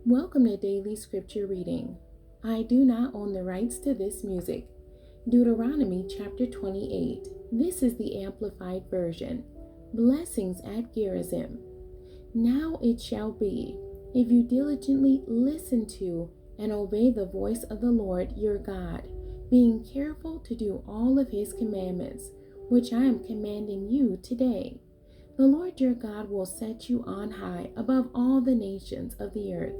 Welcome to Daily Scripture Reading. I do not own the rights to this music. Deuteronomy chapter 28. This is the Amplified Version. Blessings at Gerizim. Now it shall be, if you diligently listen to and obey the voice of the Lord your God, being careful to do all of his commandments, which I am commanding you today. The Lord your God will set you on high above all the nations of the earth.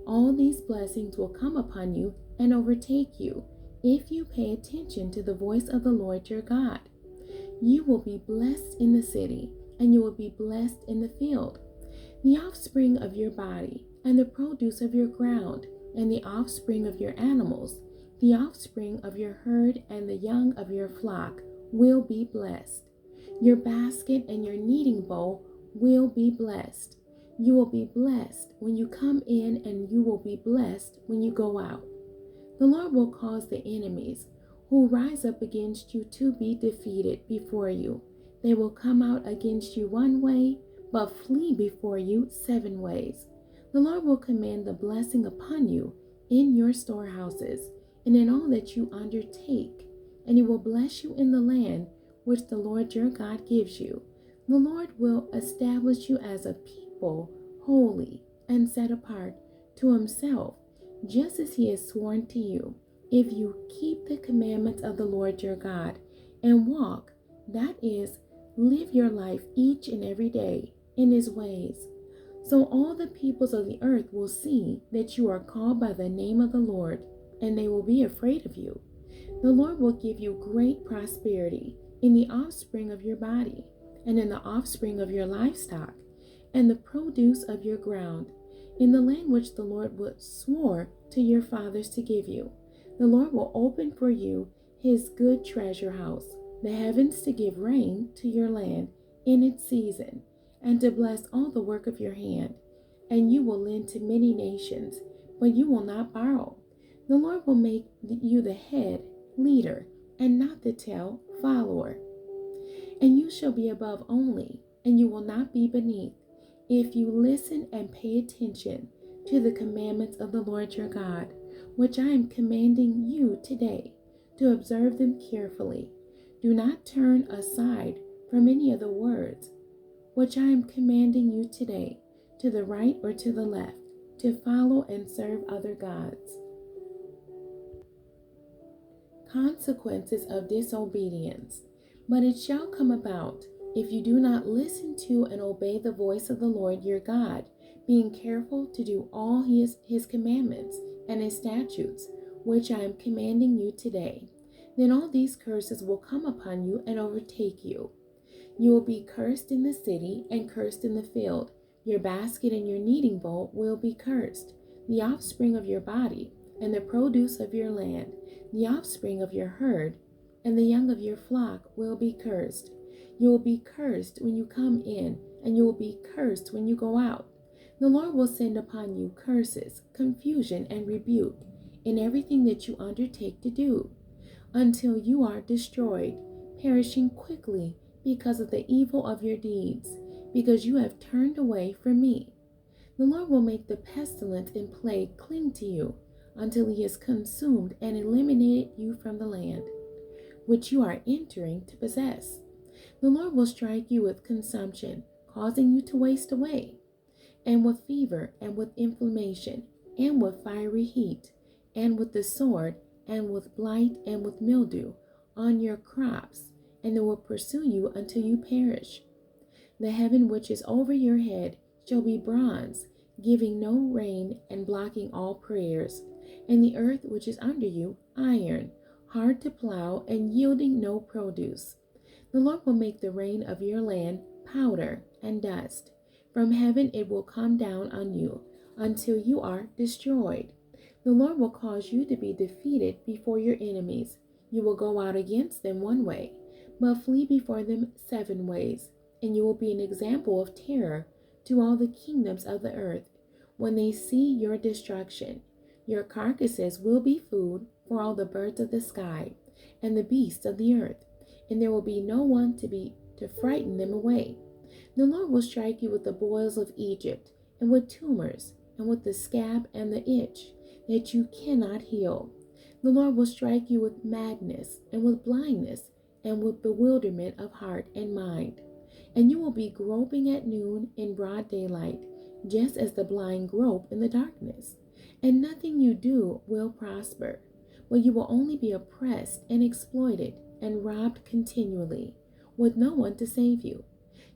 All these blessings will come upon you and overtake you if you pay attention to the voice of the Lord your God. You will be blessed in the city, and you will be blessed in the field. The offspring of your body, and the produce of your ground, and the offspring of your animals, the offspring of your herd, and the young of your flock will be blessed. Your basket and your kneading bowl will be blessed. You will be blessed when you come in, and you will be blessed when you go out. The Lord will cause the enemies who rise up against you to be defeated before you. They will come out against you one way, but flee before you 7 ways. The Lord will command the blessing upon you in your storehouses and in all that you undertake, and he will bless you in the land which the Lord your God gives you. The Lord will establish you as a people, holy and set apart to himself, just as he has sworn to you, if you keep the commandments of the Lord your God and walk, that is, live your life each and every day in his ways. So all the peoples of the earth will see that you are called by the name of the Lord, and they will be afraid of you. The Lord will give you great prosperity in the offspring of your body, and in the offspring of your livestock, and the produce of your ground, in the land which the Lord swore to your fathers to give you. The Lord will open for you his good treasure house, the heavens, to give rain to your land in its season, and to bless all the work of your hand. And you will lend to many nations, but you will not borrow. The Lord will make you the head, leader, and not the tail, follower. And you shall be above only, and you will not be beneath, if you listen and pay attention to the commandments of the Lord your God, which I am commanding you today, to observe them carefully. Do not turn aside from any of the words which I am commanding you today, to the right or to the left, to follow and serve other gods. Consequences of disobedience. But it shall come about, if you do not listen to and obey the voice of the Lord your God, being careful to do all his commandments and his statutes, which I am commanding you today, then all these curses will come upon you and overtake you. You will be cursed in the city and cursed in the field. Your basket and your kneading bowl will be cursed. The offspring of your body and the produce of your land, the offspring of your herd, and the young of your flock will be cursed. You will be cursed when you come in, and you will be cursed when you go out. The Lord will send upon you curses, confusion, and rebuke in everything that you undertake to do, until you are destroyed, perishing quickly because of the evil of your deeds, because you have turned away from me. The Lord will make the pestilence and plague cling to you until he has consumed and eliminated you from the land which you are entering to possess. The Lord will strike you with consumption, causing you to waste away, and with fever, and with inflammation, and with fiery heat, and with the sword, and with blight, and with mildew on your crops, and they will pursue you until you perish. The heaven which is over your head shall be bronze, giving no rain and blocking all prayers, and the earth which is under you iron, hard to plow and yielding no produce. The Lord will make the rain of your land powder and dust. From heaven it will come down on you until you are destroyed. The Lord will cause you to be defeated before your enemies. You will go out against them 1 way, but flee before them 7 ways, and you will be an example of terror to all the kingdoms of the earth when they see your destruction. Your carcasses will be food for all the birds of the sky and the beasts of the earth, and there will be no one to frighten them away. The Lord will strike you with the boils of Egypt, and with tumors, and with the scab and the itch that you cannot heal. The Lord will strike you with madness and with blindness and with bewilderment of heart and mind. And you will be groping at noon in broad daylight, just as the blind grope in the darkness. And nothing you do will prosper, but you will only be oppressed and exploited and robbed continually, with no one to save you.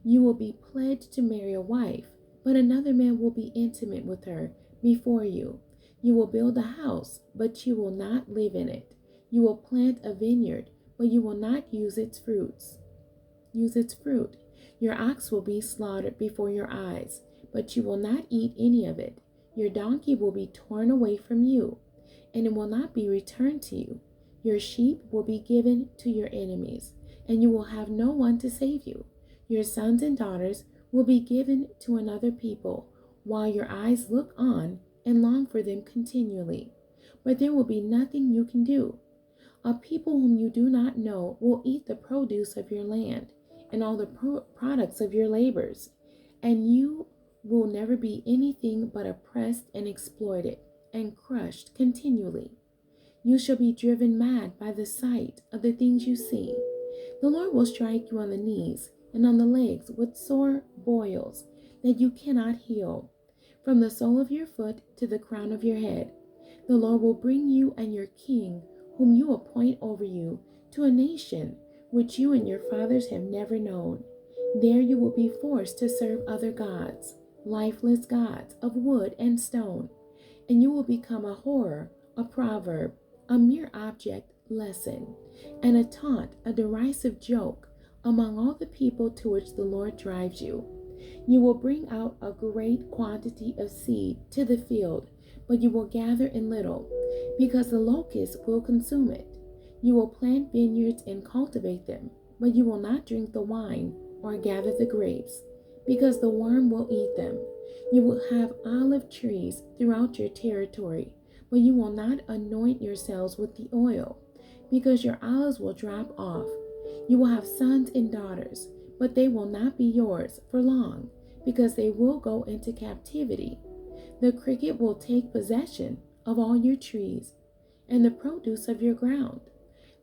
You will be pledged to marry a wife, but another man will be intimate with her before you. You will build a house, but you will not live in it. You will plant a vineyard, but you will not use its fruits. Use its fruit. Your ox will be slaughtered before your eyes, but you will not eat any of it. Your donkey will be torn away from you, and it will not be returned to you. Your sheep will be given to your enemies, and you will have no one to save you. Your sons and daughters will be given to another people, while your eyes look on and long for them continually. But there will be nothing you can do. A people whom you do not know will eat the produce of your land and all the products of your labors, and you will never be anything but oppressed and exploited and crushed continually. You shall be driven mad by the sight of the things you see. The Lord will strike you on the knees and on the legs with sore boils that you cannot heal, from the sole of your foot to the crown of your head. The Lord will bring you and your king, whom you appoint over you, to a nation which you and your fathers have never known. There you will be forced to serve other gods, lifeless gods of wood and stone, and you will become a horror, a proverb, a mere object lesson, and a taunt, a derisive joke among all the people to which the Lord drives you. You will bring out a great quantity of seed to the field, but you will gather in little, because the locust will consume it. You will plant vineyards and cultivate them, but you will not drink the wine or gather the grapes, because the worm will eat them. You will have olive trees throughout your territory, but you will not anoint yourselves with the oil, because your olives will drop off. You will have sons and daughters, but they will not be yours for long, because they will go into captivity. The cricket will take possession of all your trees and the produce of your ground.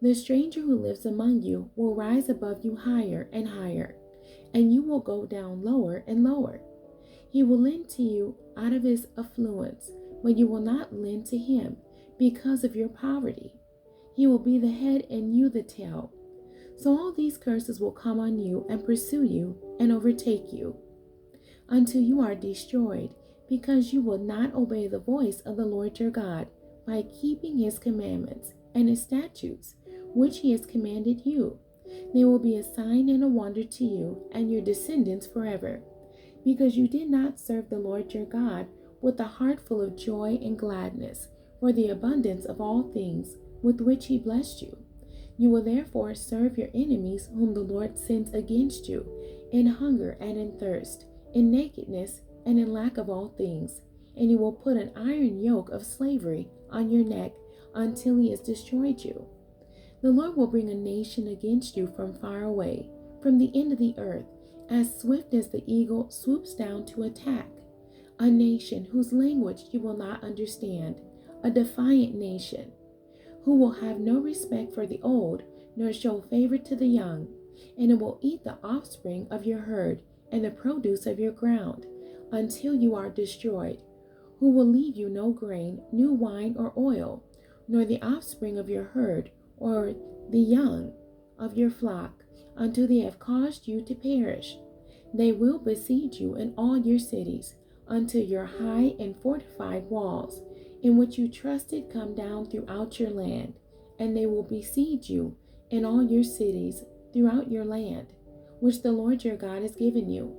The stranger who lives among you will rise above you higher and higher, and you will go down lower and lower. He will lend to you out of his affluence, but you will not lend to him because of your poverty. He will be the head and you the tail. So all these curses will come on you and pursue you and overtake you, until you are destroyed, because you will not obey the voice of the Lord your God by keeping his commandments and his statutes, which he has commanded you. They will be a sign and a wonder to you and your descendants forever, because you did not serve the Lord your God with a heart full of joy and gladness for the abundance of all things with which he blessed you. You will therefore serve your enemies whom the Lord sends against you, in hunger and in thirst, in nakedness and in lack of all things. And he will put an iron yoke of slavery on your neck until he has destroyed you. The Lord will bring a nation against you from far away, from the end of the earth, as swift as the eagle swoops down to attack. A nation whose language you will not understand, a defiant nation, who will have no respect for the old, nor show favor to the young, and it will eat the offspring of your herd and the produce of your ground, until you are destroyed, who will leave you no grain, new wine, or oil, nor the offspring of your herd, or the young of your flock, until they have caused you to perish. They will besiege you in all your cities, until your high and fortified walls, in which you trusted, come down throughout your land, and they will besiege you in all your cities throughout your land, which the Lord your God has given you.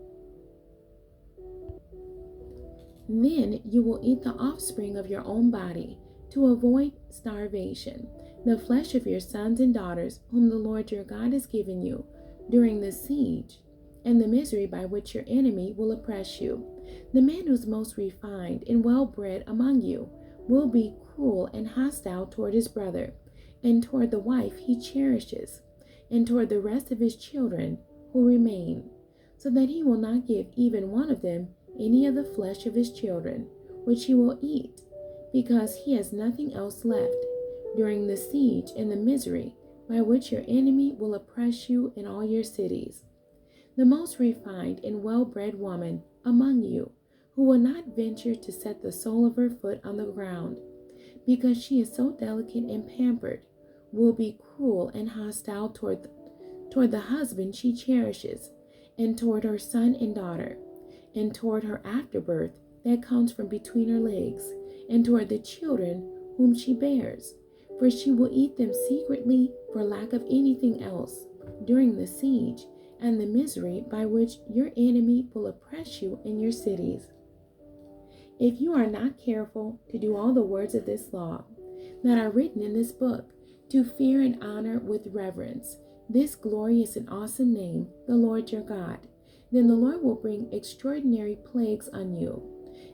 Then you will eat the offspring of your own body, to avoid starvation, the flesh of your sons and daughters, whom the Lord your God has given you, during the siege, and the misery by which your enemy will oppress you. The man who is most refined and well-bred among you will be cruel and hostile toward his brother, and toward the wife he cherishes, and toward the rest of his children who remain, so that he will not give even one of them any of the flesh of his children, which he will eat, because he has nothing else left, during the siege and the misery by which your enemy will oppress you in all your cities. The most refined and well-bred woman among you, who will not venture to set the sole of her foot on the ground, because she is so delicate and pampered, will be cruel and hostile toward the husband she cherishes, and toward her son and daughter, and toward her afterbirth that comes from between her legs, and toward the children whom she bears. For she will eat them secretly for lack of anything else, during the siege and the misery by which your enemy will oppress you in your cities. If you are not careful to do all the words of this law that are written in this book, to fear and honor with reverence this glorious and awesome name, the Lord your God, then the Lord will bring extraordinary plagues on you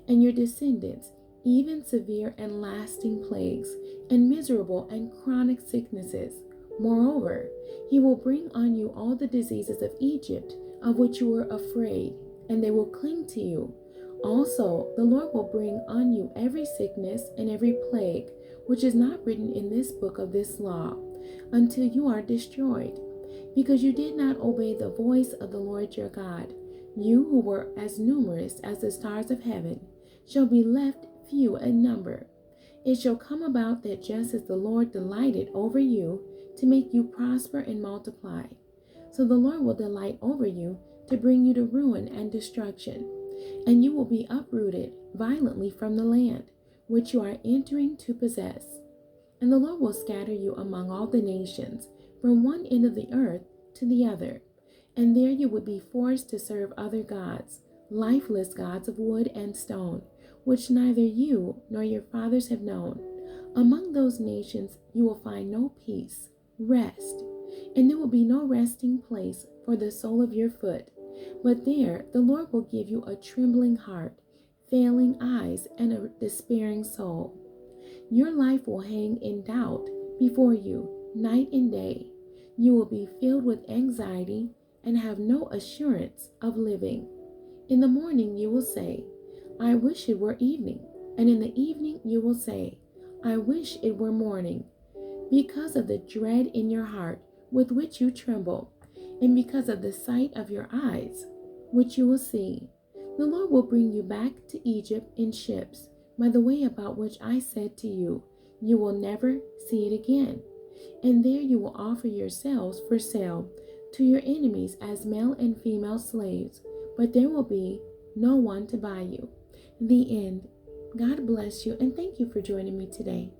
and your descendants, even severe and lasting plagues, and miserable and chronic sicknesses. Moreover, he will bring on you all the diseases of Egypt, of which you were afraid, and they will cling to you. Also, the Lord will bring on you every sickness and every plague, which is not written in this book of this law, until you are destroyed, because you did not obey the voice of the Lord your God. You who were as numerous as the stars of heaven shall be left few in number. It shall come about that just as the Lord delighted over you to make you prosper and multiply, so the Lord will delight over you to bring you to ruin and destruction, and you will be uprooted violently from the land which you are entering to possess. And the Lord will scatter you among all the nations, from one end of the earth to the other, and there you would be forced to serve other gods, lifeless gods of wood and stone, which neither you nor your fathers have known. Among those nations you will find no peace, rest, and there will be no resting place for the sole of your foot. But there the Lord will give you a trembling heart, failing eyes, and a despairing soul. Your life will hang in doubt before you night and day. You will be filled with anxiety and have no assurance of living. In the morning you will say, I wish it were evening, and in the evening you will say, I wish it were morning, because of the dread in your heart with which you tremble, and because of the sight of your eyes, which you will see. The Lord will bring you back to Egypt in ships, by the way about which I said to you, you will never see it again. And there you will offer yourselves for sale to your enemies as male and female slaves, but there will be no one to buy you. The end. God bless you, and thank you for joining me today.